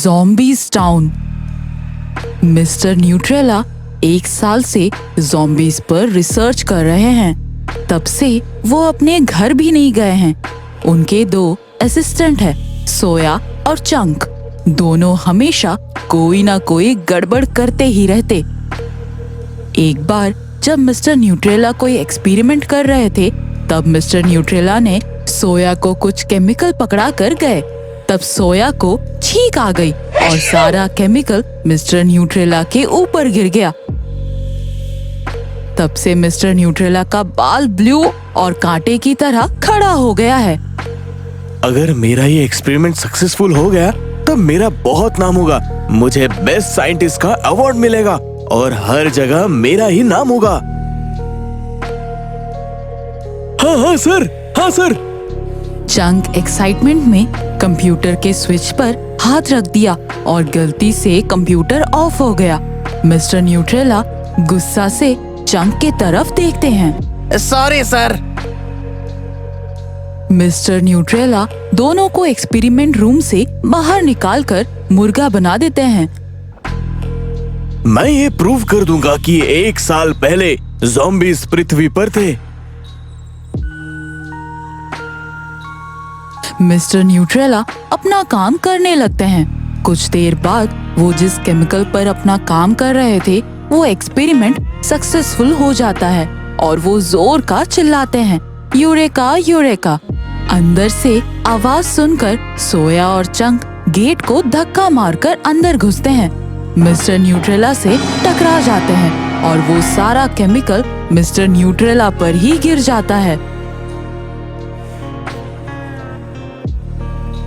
Zombies town. Mister Nutrela 1 साल से zombies पर रिसर्च कर रहे हैं। तब से वो अपने घर भी नहीं गए हैं। उनके 2 असिस्टेंट हैं, सोया और चंक। दोनों हमेशा कोई ना कोई गड़बड़ करते ही रहते। एक बार जब मिस्टर न्यूट्रेला कोई एक्सपेरिमेंट कर रहे थे, तब मिस्टर न्यूट्रेला ने सोया को कुछ केमिकल पकड़ा कर गए। तब सोया को छींक आ गई और सारा केमिकल मिस्टर न्यूट्रेला के ऊपर गिर गया। तब से मिस्टर न्यूट्रेला का बाल ब्लू और कांटे की तरह खड़ा हो गया है। अगर मेरा ये एक्सपेरिमेंट सक्सेसफुल हो गया तो मेरा बहुत नाम होगा। मुझे बेस्ट साइंटिस्ट का अवार्ड मिलेगा और हर जगह मेरा ही नाम होगा। हाँ सर, हाँ सर। चंक एक्साइटमेंट में कंप्यूटर के स्विच पर हाथ रख दिया और गलती से कंप्यूटर ऑफ हो गया। मिस्टर न्यूट्रेला गुस्सा से चंक के तरफ देखते हैं। Sorry sir. मिस्टर न्यूट्रेला दोनों को एक्सपेरिमेंट रूम से बाहर निकालकर मुर्गा बना देते हैं। मैं ये प्रूव कर दूंगा कि 1 साल पहले ज़ॉम्बीज़ पृथ्वी पर थे। मिस्टर न्यूट्रेला अपना काम करने लगते हैं। कुछ देर बाद वो जिस केमिकल पर अपना काम कर रहे थे, वो एक्सपेरिमेंट सक्सेसफुल हो जाता है और वो जोर का चिल्लाते हैं, यूरेका यूरेका। अंदर से आवाज सुनकर सोया और चंक गेट को धक्का मारकर अंदर घुसते हैं। मिस्टर न्यूट्रेला से टकरा जाते हैं और वो सारा केमिकल मिस्टर न्यूट्रेला पर ही गिर जाता है।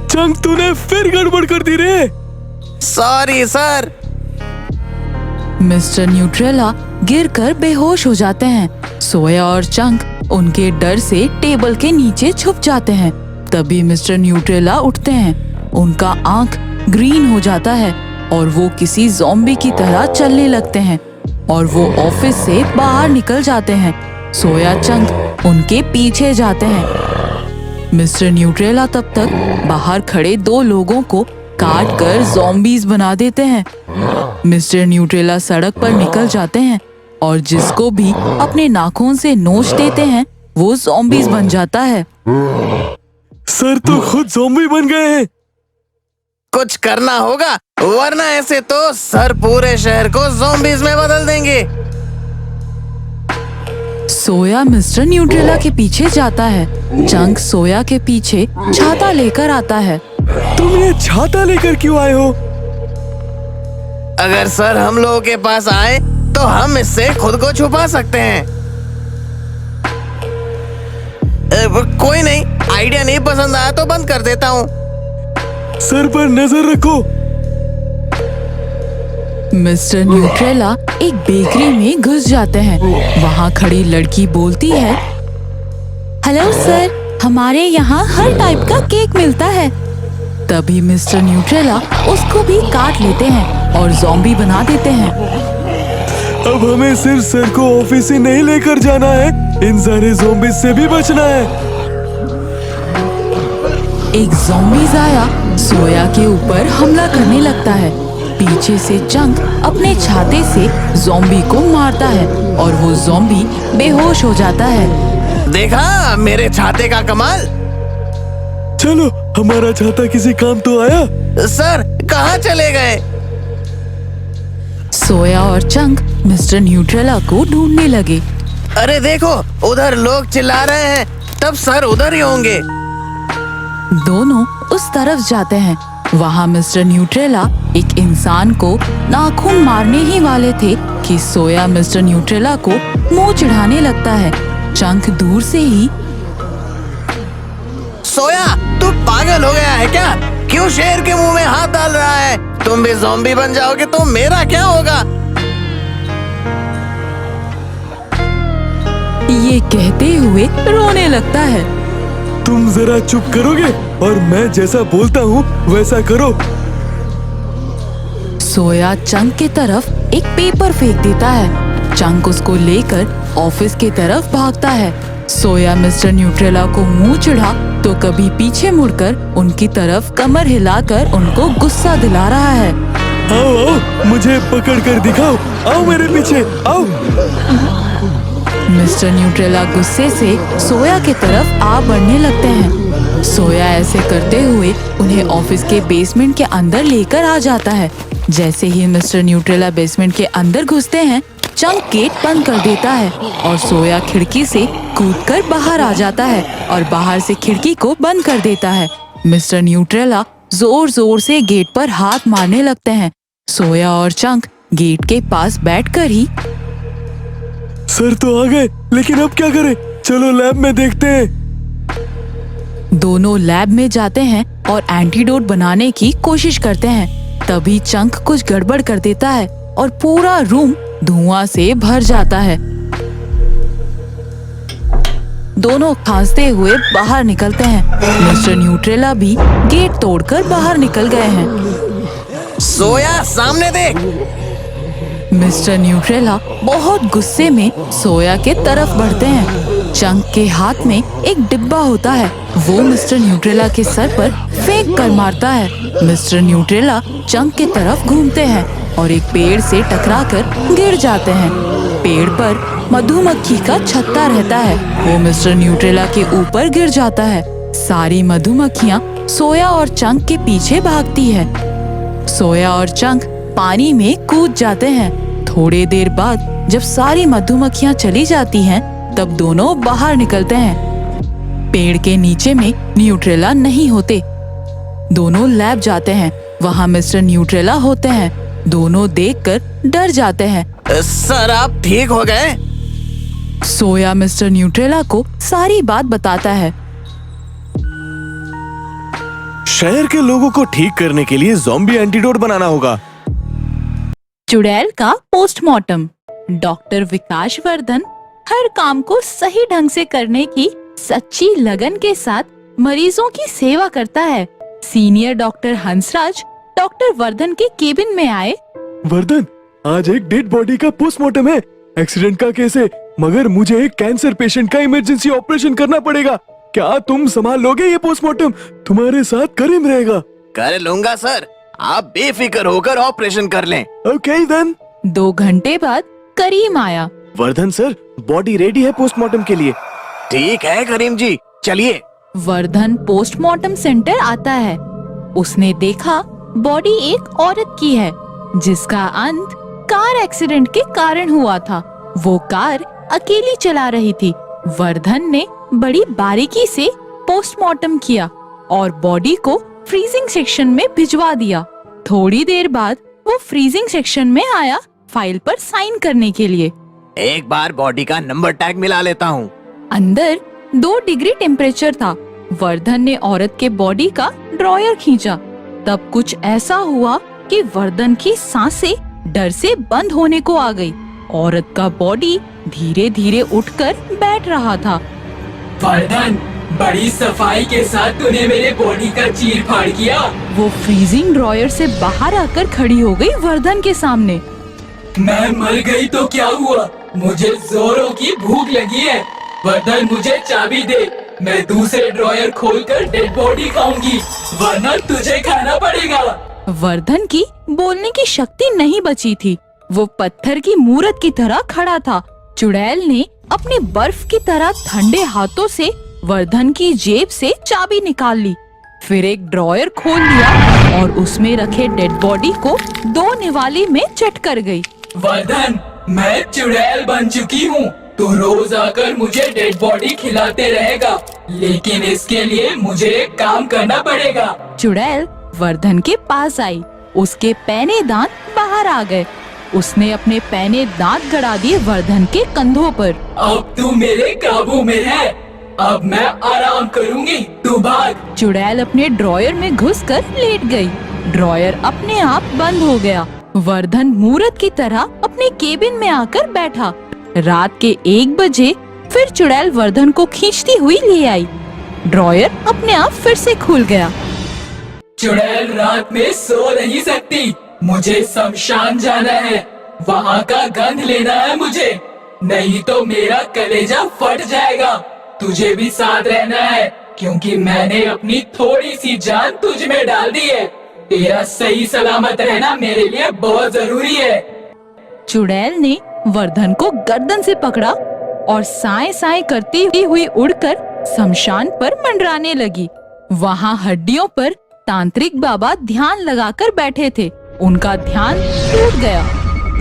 चंक, तूने फिर गड़बड़ कर दी रे। Sorry sir. मिस्टर न्यूट्रेला गिरकर बेहोश हो जाते हैं। सोया और चंक उनके डर से टेबल के नीचे छुप जाते हैं। तभी मिस्टर न्यूट्रेला उठते हैं। उनका आंख ग्रीन हो जाता है और वो किसी ज़ॉम्बी की तरह चलने लगते हैं और वो ऑफिस से बाहर निकल जाते हैं। सोया चंक उनके पीछे जाते हैं। मिस्टर न्यूट्रेला तब तक बाहर खड़े 2 लोगों को काट कर ज़ॉम्बीज़ बना देते हैं। मिस्टर न्यूट्रेला सड़क पर निकल जाते हैं और जिसको भी अपने नाखून से नोच देते हैं, वो ज़ॉम्बीज़ बन जाता है। सर तो खुद ज़ॉम्बी बन गए हैं। कुछ करना होगा, वरना ऐसे तो सर पूरे शहर को ज़ॉम्बीज़ में बदल देंगे। सोया मिस्टर न्यूट्रेला के पीछे जाता है। चंक सोया के पीछे छाता लेकर आता है। तुम ये छाता लेकर क्यों आए हो? अगर सर हम लोगों के पास आए तो हम इससे खुद को छुपा सकते हैं। कोई नहीं, आइडिया नहीं पसंद आया तो बंद कर देता हूँ। सर पर नजर रखो। मिस्टर न्यूट्रेला एक बेकरी में घुस जाते हैं। वहाँ खड़ी लड़की बोलती है, हेलो सर, हमारे यहाँ हर टाइप का केक मिलता है। तभी मिस्टर न्यूट्रेला उसको भी काट लेते हैं और ज़ॉम्बी बना देते हैं। अब हमें सिर्फ सर को ऑफिस ही नहीं लेकर जाना है, इन सारे ज़ॉम्बीज़ से भी बचना है। एक ज़ॉम्बीज़ आया सोया के ऊपर हमला करने लगता है। पीछे से चंक अपने छाते से ज़ॉम्बी को मारता है और वो ज़ॉम्बी बेहोश हो जाता है। देखा मेरे छाते का कमाल। चलो, हमारा छाता किसी काम तो आया। सर कहाँ चले गए? सोया और चंक मिस्टर न्यूट्रेला को ढूंढने लगे। अरे देखो, उधर लोग चिल्ला रहे हैं, तब सर उधर ही होंगे। दोनों उस तरफ जाते हैं। वहाँ मिस्टर न्यूट्रेला एक इंसान को नाखून मारने ही वाले थे कि सोया मिस्टर न्यूट्रेला को मुंह चिढ़ाने लगता है। चंक दूर से ही, सोया तू पागल हो गया है क्या? क्यों शेर के मुंह में हाथ डाल रहा है? तुम भी ज़ॉम्बी बन जाओगे तो मेरा क्या होगा? ये कहते हुए रोने लगता है। तुम जरा चुप करोगे और मैं जैसा बोलता हूँ वैसा करो। सोया चंक की तरफ एक पेपर फेंक देता है। चंक उसको लेकर ऑफिस की तरफ भागता है। सोया मिस्टर न्यूट्रेला को मुंह चिढ़ा तो कभी पीछे मुड़कर उनकी तरफ कमर हिलाकर उनको गुस्सा दिला रहा है। आओ आओ, मुझे पकड़ कर दिखाओ, आओ मेरे पीछे आओ। मिस्टर न्यूट्रेला गुस्से से सोया की तरफ आ बढ़ने लगते हैं। सोया ऐसे करते हुए उन्हें ऑफिस के बेसमेंट के अंदर लेकर आ जाता है। जैसे ही मिस्टर न्यूट्रेला बेसमेंट के अंदर घुसते हैं, चंक गेट बंद कर देता है और सोया खिड़की से कूदकर बाहर आ जाता है और बाहर से खिड़की को बंद कर देता है। मिस्टर न्यूट्रेला जोर जोर से गेट पर हाथ मारने लगते हैं। सोया और चंक गेट के पास बैठकर ही सर तो आ गए, लेकिन अब क्या करें? चलो लैब में देखते हैं। दोनों लैब में जाते हैं और एंटीडोट बनाने की कोशिश करते हैं। तभी चंक कुछ गड़बड़ कर देता है और पूरा रूम धुआं से भर जाता है। दोनों खांसते हुए बाहर निकलते हैं। मिस्टर न्यूट्रेला भी गेट तोड़कर बाहर निकल गए हैं। सोया सामने देख। मिस्टर न्यूट्रेला बहुत गुस्से में सोया के तरफ बढ़ते हैं। चंक के हाथ में एक डिब्बा होता है, वो मिस्टर न्यूट्रेला के सर पर फेंक कर मारता है। मिस्टर न्यूट्रेला चंक के तरफ घूमते हैं और एक पेड़ से टकराकर गिर जाते हैं। पेड़ पर मधुमक्खी का छत्ता रहता है, वो मिस्टर न्यूट्रेला के ऊपर गिर जाता है। सारी मधुमक्खियाँ सोया और चंक के पीछे भागती है। सोया और चंक पानी में कूद जाते हैं। थोड़ी देर बाद जब सारी मधुमक्खियाँ चली जाती हैं, तब दोनों बाहर निकलते हैं। पेड़ के नीचे में न्यूट्रेला नहीं होते। दोनों लैब जाते हैं, वहाँ मिस्टर न्यूट्रेला होते हैं। दोनों देखकर डर जाते हैं। सर आप ठीक हो गए? सोया मिस्टर न्यूट्रेला को सारी बात बताता है। शहर के लोगों को ठीक करने के लिए ज़ॉम्बी एंटीडोट बनाना होगा। चुड़ैल का पोस्टमार्टम। डॉक्टर विकास वर्धन हर काम को सही ढंग से करने की सच्ची लगन के साथ मरीजों की सेवा करता है। Senior doctor Hansraj doctor Vardhan के केबिन में आए। वर्धन, आज एक डेड बॉडी का पोस्टमार्टम है। एक्सीडेंट का केस है, मगर मुझे एक कैंसर पेशेंट का इमरजेंसी ऑपरेशन करना पड़ेगा। क्या तुम संभाल लोगे ये पोस्टमार्टम? तुम्हारे साथ करीम रहेगा। कर लूंगा सर, आप बेफिक्र होकर ऑपरेशन कर लें। Okay then. 2 घंटे बाद करीम आया। वर्धन सर, बॉडी रेडी है पोस्टमार्टम के लिए। ठीक है करीम जी, चलिए। वर्धन पोस्टमार्टम सेंटर आता है। उसने देखा बॉडी एक औरत की है, जिसका अंत कार एक्सीडेंट के कारण हुआ था। वो कार अकेली चला रही थी। वर्धन ने बड़ी बारीकी से पोस्टमार्टम किया और बॉडी को फ्रीजिंग सेक्शन में भिजवा दिया। थोड़ी देर बाद वो फ्रीजिंग सेक्शन में आया फाइल पर साइन करने के लिए। एक बार बॉडी का नंबर टैग मिला लेता हूँ। अंदर 2 डिग्री टेम्परेचर था। वर्धन ने औरत के बॉडी का ड्रॉयर खींचा। तब कुछ ऐसा हुआ कि वर्धन की सांसें डर से बंद होने को आ गई। औरत का बॉडी धीरे धीरे उठकर बैठ रहा था। वर्धन, बड़ी सफाई के साथ तूने मेरे बॉडी का चीर फाड़ किया। वो फ्रीजिंग ड्रॉयर से बाहर आकर खड़ी हो गई वर्धन के सामने। मैं मर गई तो क्या हुआ? मुझे जोरों की भूख लगी है। वर्धन, मुझे चाबी दे, मैं दूसरे ड्रॉयर खोलकर डेड बॉडी खाऊंगी, वरना तुझे खाना पड़ेगा। वर्धन की बोलने की शक्ति नहीं बची थी। वो पत्थर की मूरत की तरह खड़ा था। चुड़ैल ने अपने बर्फ की तरह ठंडे हाथों से वर्धन की जेब से चाबी निकाल ली, फिर एक ड्रॉयर खोल लिया और उसमें रखे डेड बॉडी को 2 निवाले में चट कर गई। वर्धन, मैं चुड़ैल बन चुकी हूँ। तू रोज आकर मुझे डेड बॉडी खिलाते रहेगा, लेकिन इसके लिए मुझे एक काम करना पड़ेगा। चुड़ैल वर्धन के पास आई। उसके पैने दांत बाहर आ गए। उसने अपने पैने दांत गड़ा दिए वर्धन के कंधों पर। अब तू मेरे काबू में है। अब मैं आराम करूंगी, तू भाग। चुड़ैल अपने ड्रॉयर में घुसकर लेट गई। ड्रॉयर अपने आप बंद हो गया। वर्धन मूरत की तरह अपने केबिन में आकर बैठा। रात के 1 बजे फिर चुड़ैल वर्धन को खींचती हुई ले आई। ड्रॉयर अपने आप फिर से खुल गया। चुड़ैल रात में सो नहीं सकती, मुझे शमशान जाना है। वहाँ का गंध लेना है मुझे, नहीं तो मेरा कलेजा फट जाएगा। तुझे भी साथ रहना है, क्योंकि मैंने अपनी थोड़ी सी जान तुझ में डाल दी है। तेरा सही सलामत रहना मेरे लिए बहुत जरूरी है। चुड़ैल ने वर्धन को गर्दन से पकड़ा और साए साए करती हुई उड़कर शमशान पर मंडराने लगी। वहाँ हड्डियों पर तांत्रिक बाबा ध्यान लगाकर बैठे थे। उनका ध्यान टूट गया।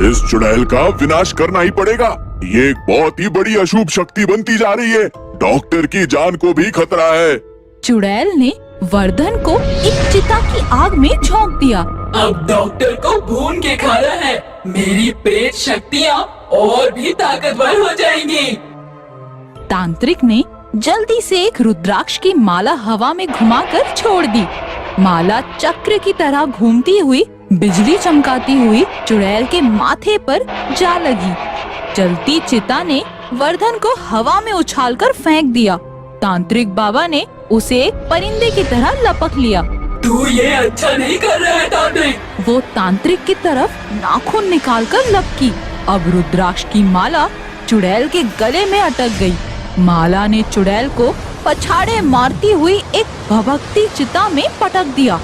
इस चुड़ैल का विनाश करना ही पड़ेगा। ये एक बहुत ही बड़ी अशुभ शक्ति बनती जा रही है। डॉक्टर की जान को भी खतरा है। चुड़ैल ने वर्धन को एक चिता की आग में झोंक दिया। अब डॉक्टर को भून के खाना है। मेरी प्रेत शक्तियाँ और भी ताकतवर हो जाएंगी। तांत्रिक ने जल्दी से एक रुद्राक्ष की माला हवा में घुमाकर छोड़ दी। माला चक्र की तरह घूमती हुई बिजली चमकाती हुई चुड़ैल के माथे पर जा लगी। जलती चिता ने वर्धन को हवा में उछालकर फेंक दिया। तांत्रिक बाबा ने उसे एक परिंदे की तरह लपक लिया। तू ये अच्छा नहीं कर रहा है तांत्रिक। वो तांत्रिक की तरफ नाखून निकालकर लपकी। अब रुद्राक्ष की माला चुड़ैल के गले में अटक गई। माला ने चुड़ैल को पछाड़े मारती हुई एक भभकती चिता में पटक दिया।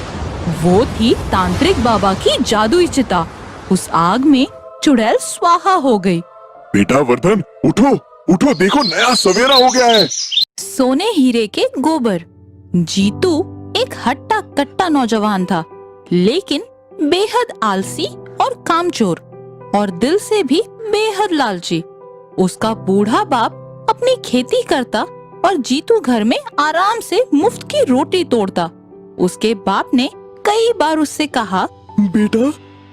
वो थी तांत्रिक बाबा की जादुई चिता। उस आग में चुड़ैल स्वाहा हो गई। बेटा वर्धन, उठो उठो, देखो नया सवेरा हो गया है। सोने हीरे के गोबर। जीतू एक हट्टा कट्टा नौजवान था, लेकिन बेहद आलसी और कामचोर और दिल से भी बेहद लालची। उसका बूढ़ा बाप अपनी खेती करता और जीतू घर में आराम से मुफ्त की रोटी तोड़ता। उसके बाप ने कई बार उससे कहा, बेटा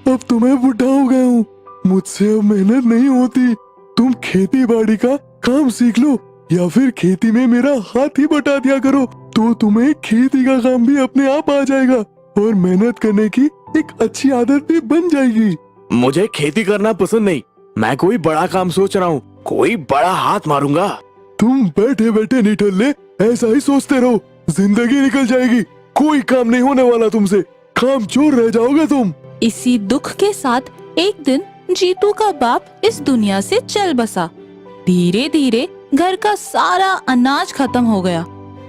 अब तो मैं बुढ़ा हो गया हूँ, मुझसे अब मेहनत नहीं होती। तुम खेती बाड़ी का काम सीख लो या फिर खेती में मेरा हाथ ही बटा दिया करो, तो तुम्हें खेती का काम भी अपने आप आ जाएगा और मेहनत करने की एक अच्छी आदत भी बन जाएगी। मुझे खेती करना पसंद नहीं। मैं कोई बड़ा काम सोच रहा हूँ, कोई बड़ा हाथ मारूंगा। तुम बैठे बैठे निठल्ले ऐसा ही सोचते रहो, जिंदगी निकल जाएगी। कोई काम नहीं होने वाला तुमसे, काम चोर रह जाओगे तुम। इसी दुख के साथ एक दिन जीतू का बाप इस दुनिया से चल बसा। धीरे धीरे घर का सारा अनाज खत्म हो गया।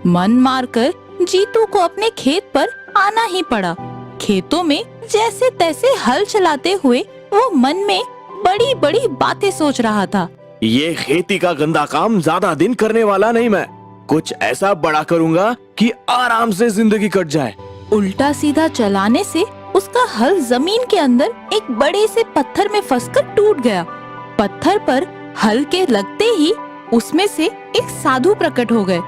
मन मारकर जीतू को अपने खेत पर आना ही पड़ा। खेतों में जैसे तैसे हल चलाते हुए वो मन में बड़ी बड़ी बातें सोच रहा था। ये खेती का गंदा काम ज्यादा दिन करने वाला नहीं। मैं कुछ ऐसा बड़ा करूंगा कि आराम से जिंदगी कट जाए। उल्टा सीधा चलाने से उसका हल जमीन के अंदर एक बड़े से पत्थर में फंसकर टूट गया। पत्थर पर हल के लगते ही उसमें से एक साधु प्रकट हो गए।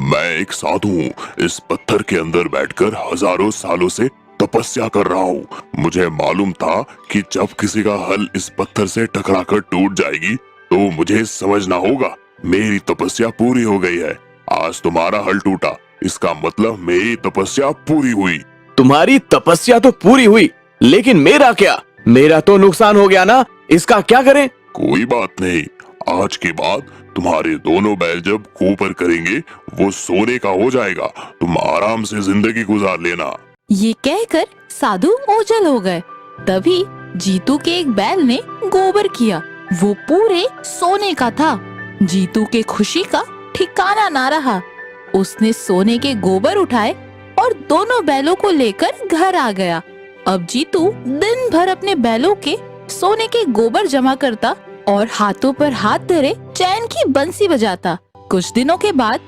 मैं एक साधु हूँ। इस पत्थर के अंदर बैठकर हजारों सालों से तपस्या कर रहा हूँ। मुझे मालूम था कि जब किसी का हल इस पत्थर से टकराकर टूट जाएगी तो मुझे समझना होगा मेरी तपस्या पूरी हो गई है। आज तुम्हारा हल टूटा, इसका मतलब मेरी तपस्या पूरी हुई। तुम्हारी तपस्या तो पूरी हुई, लेकिन मेरा क्या? मेरा तो नुकसान हो गया ना, इसका क्या करें? कोई बात नहीं, आज के बाद तुम्हारे दोनों बैल जब गोबर करेंगे वो सोने का हो जाएगा। तुम आराम से जिंदगी गुजार लेना। ये कहकर साधु ओझल हो गए। तभी जीतू के एक बैल ने गोबर किया। वो पूरे सोने का था। जीतू के खुशी का ठिकाना ना रहा। उसने सोने के गोबर उठाए और दोनों बैलों को लेकर घर आ गया। अब जीतू दिन भर अपने बैलों के सोने के गोबर जमा करता और हाथों पर हाथ धरे चैन की बंसी बजाता। कुछ दिनों के बाद,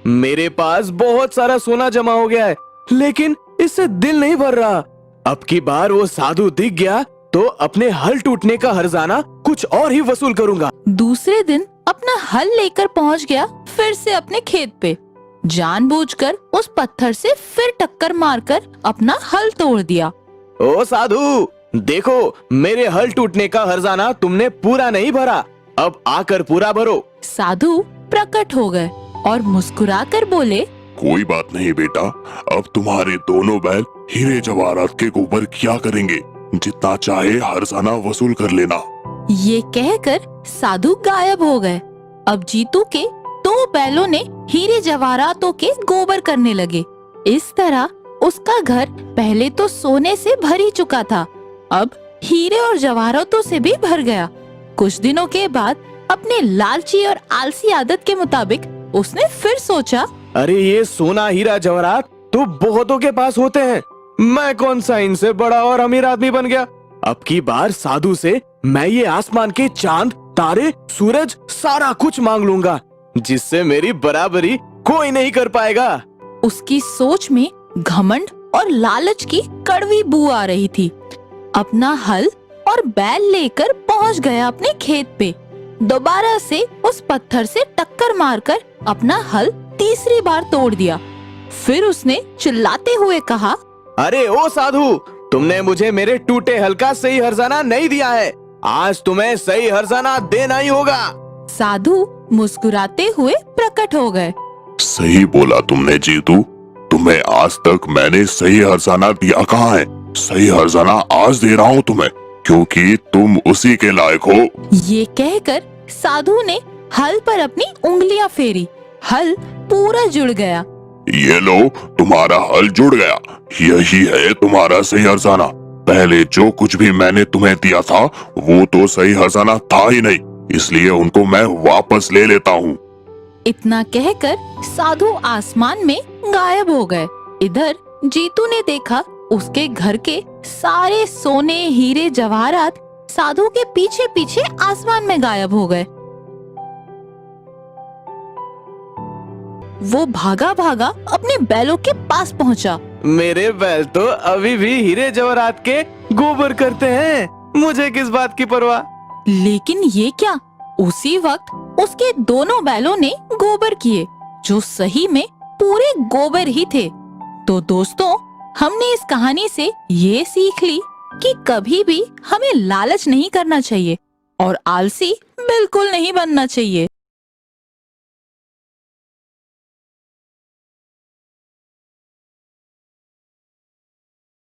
मेरे पास बहुत सारा सोना जमा हो गया है, लेकिन इससे दिल नहीं भर रहा। अब की बार वो साधु दिख गया तो अपने हल टूटने का हर्जाना कुछ और ही वसूल करूंगा। दूसरे दिन अपना हल लेकर पहुंच गया फिर से अपने खेत पे। जानबूझकर उस पत्थर से फिर टक्कर मारकर अपना हल तोड़ दिया। ओ साधु, देखो मेरे हल टूटने का हर्जाना तुमने पूरा नहीं भरा, अब आकर पूरा भरो। साधु प्रकट हो गए और मुस्कुराकर बोले, कोई बात नहीं बेटा, अब तुम्हारे दोनों बैल हीरे जवाहरात के गोबर क्या करेंगे, जितना चाहे हर्जाना वसूल कर लेना। ये कहकर साधु गायब हो गए। अब जीतू के दो बैलों ने हीरे जवाहरातों के गोबर करने लगे। इस तरह उसका घर पहले तो सोने से भर ही चुका था, अब हीरे और जवाहरातों से भी भर गया। कुछ दिनों के बाद अपने लालची और आलसी आदत के मुताबिक उसने फिर सोचा, अरे ये सोना हीरा जवाहरात तो बहुतों के पास होते हैं, मैं कौन सा इनसे बड़ा और अमीर आदमी बन गया। अब की बार साधु से मैं ये आसमान के चांद, तारे, सूरज सारा कुछ मांग लूंगा, जिससे मेरी बराबरी कोई नहीं कर पाएगा। उसकी सोच में घमंड और लालच की कड़वी बू आ रही थी। अपना हल और बैल लेकर पहुंच गया अपने खेत पे। दोबारा से उस पत्थर से टक्कर मारकर अपना हल तीसरी बार तोड़ दिया। फिर उसने चिल्लाते हुए कहा, अरे ओ साधु, तुमने मुझे मेरे टूटे हल का सही हर्जाना नहीं दिया है, आज तुम्हें सही हर्जाना देना ही होगा। साधु मुस्कुराते हुए प्रकट हो गए। सही बोला तुमने जीतू, तुम्हें आज तक मैंने सही हर्जाना दिया कहाँ है? सही हर्जाना आज दे रहा हूँ तुम्हें, क्योंकि तुम उसी के लायक हो। ये कहकर साधु ने हल पर अपनी उंगलियां फेरी। हल पूरा जुड़ गया। ये लो, तुम्हारा हल जुड़ गया, यही है तुम्हारा सही हर्जाना। पहले जो कुछ भी मैंने तुम्हें दिया था वो तो सही हर्जाना था ही नहीं, इसलिए उनको मैं वापस ले लेता हूँ। इतना कहकर साधु आसमान में गायब हो गए। इधर जीतू ने देखा उसके घर के सारे सोने, हीरे, जवाहरात साधु के पीछे पीछे आसमान में गायब हो गए। वो भागा भागा अपने बैलों के पास पहुंचा। मेरे बैल तो अभी भी हीरे जवाहरात के गोबर करते हैं, मुझे किस बात की परवाह। लेकिन ये क्या, उसी वक्त उसके दोनों बैलों ने गोबर किए, जो सही में पूरे गोबर ही थे। तो दोस्तों, हमने इस कहानी से ये सीख ली कि कभी भी हमें लालच नहीं करना चाहिए और आलसी बिल्कुल नहीं बनना चाहिए।